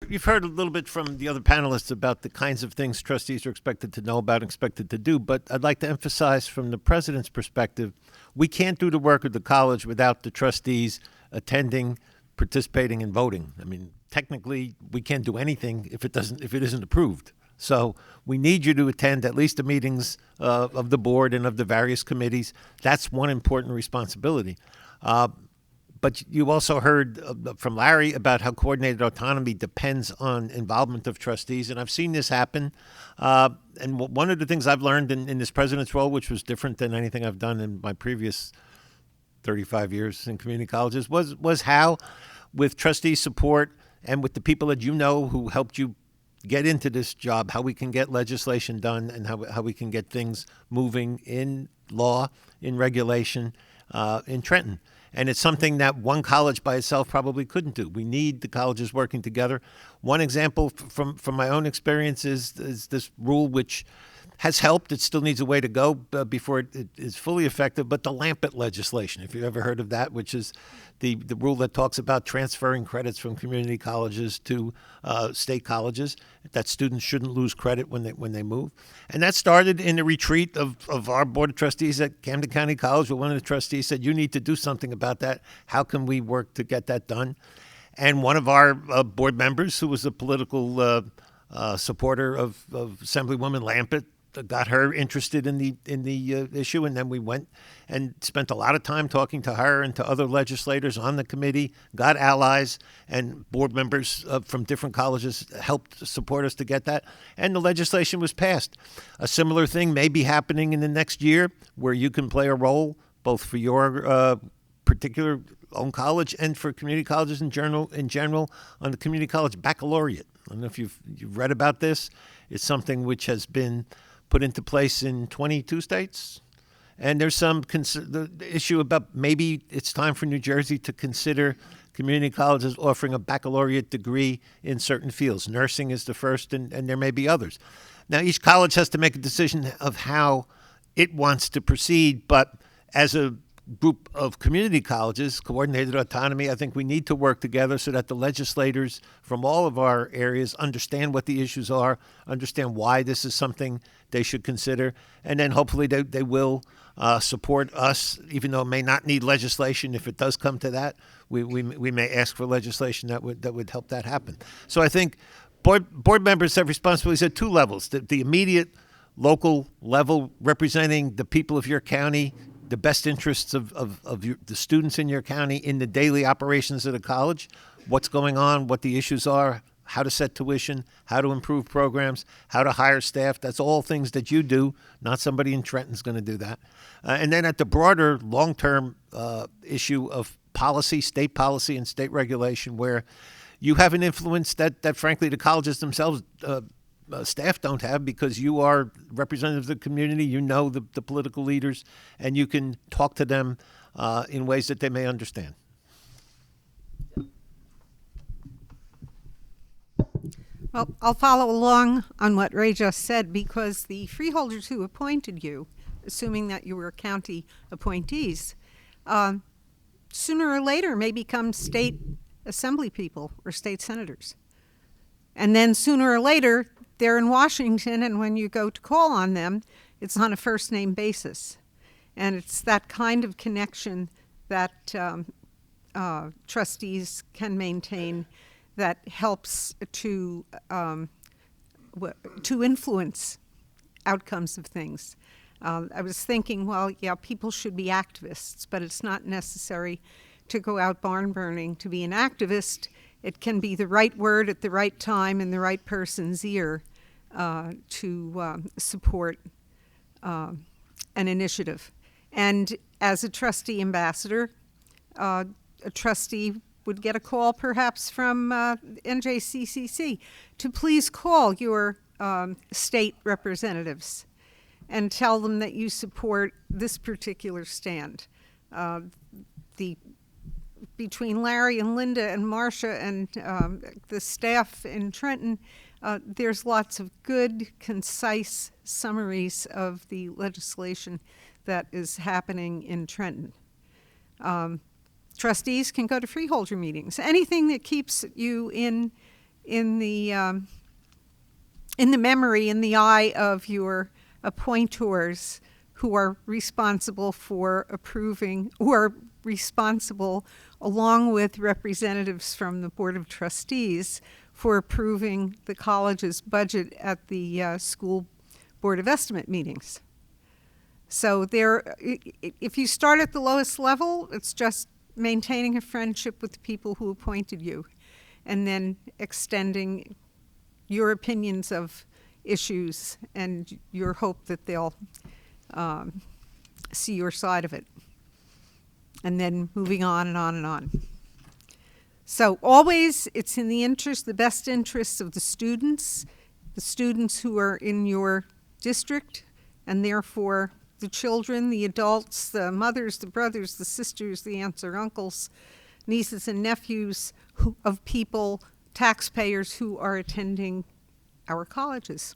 You've heard a little bit from the other panelists about the kinds of things trustees are expected to know about and expected to do, but I'd like to emphasize from the president's perspective, we can't do the work of the college without the trustees attending, participating, and voting. I mean, technically, we can't do anything if it isn't approved. So we need you to attend at least the meetings of the board and of the various committees. That's one important responsibility. But you also heard from Larry about how coordinated autonomy depends on involvement of trustees, and I've seen this happen. And one of the things I've learned in this president's role, which was different than anything I've done in my previous 35 years in community colleges, was how, with trustee support and with the people that you know who helped you get into this job, how we can get legislation done and how we can get things moving in law, in regulation, in Trenton. And it's something that one college by itself probably couldn't do. We need the colleges working together. One example from my own experience is this rule, which has helped. It still needs a way to go before it is fully effective. But the Lampet legislation, if you've ever heard of that, which is the rule that talks about transferring credits from community colleges to state colleges, that students shouldn't lose credit when they move. And that started in the retreat of our Board of Trustees at Camden County College, where one of the trustees said, you need to do something about that. How can we work to get that done? And one of our board members, who was a political supporter of Assemblywoman Lampet, got her interested in the issue, and then we went and spent a lot of time talking to her and to other legislators on the committee, got allies, and board members from different colleges helped support us to get that, and the legislation was passed. A similar thing may be happening in the next year, where you can play a role both for your particular own college and for community colleges in general on the community college baccalaureate. I don't know if you've read about this. It's something which has been put into place in 22 states. And there's the issue about maybe it's time for New Jersey to consider community colleges offering a baccalaureate degree in certain fields. Nursing is the first, and there may be others. Now, each college has to make a decision of how it wants to proceed, but as a group of community colleges, coordinated autonomy, I think we need to work together so that the legislators from all of our areas understand what the issues are, understand why this is something they should consider, and then hopefully they will support us, even though it may not need legislation. If it does come to that, we may ask for legislation that would help that happen. So I think board members have responsibilities at two levels: the immediate local level, representing the people of your county, the best interests of the students in your county in the daily operations of the college, what's going on, what the issues are, how to set tuition, how to improve programs, how to hire staff. That's all things that you do. Not somebody in Trenton's going to do that. And then at the broader long-term issue of policy, state policy and state regulation, where you have an influence that frankly the colleges themselves staff don't have, because you are representatives of the community, you know the political leaders, and you can talk to them in ways that they may understand. Well, I'll follow along on what Ray just said, because the freeholders who appointed you, assuming that you were county appointees, sooner or later may become state assembly people or state senators. And then sooner or later, they're in Washington, and when you go to call on them, it's on a first-name basis. And it's that kind of connection that trustees can maintain that helps to influence outcomes of things. I was thinking, well, yeah, people should be activists, but it's not necessary to go out barn burning to be an activist. It can be the right word at the right time in the right person's ear to support an initiative. And as a trustee ambassador, a trustee would get a call perhaps from NJCCC to please call your state representatives and tell them that you support this particular stand. Between Larry and Linda and Marcia and the staff in Trenton, there's lots of good, concise summaries of the legislation that is happening in Trenton. Trustees can go to freeholder meetings. Anything that keeps you in in the memory, in the eye of your appointors who are responsible for approving, who are responsible, along with representatives from the Board of Trustees, for approving the college's budget at the school Board of Estimate meetings. So if you start at the lowest level, it's just maintaining a friendship with the people who appointed you, and then extending your opinions of issues and your hope that they'll see your side of it. And then moving on and on and on. So always it's in the best interest of the students who are in your district, and therefore the children, the adults, the mothers, the brothers, the sisters, the aunts or uncles, nieces and nephews of people, taxpayers who are attending our colleges.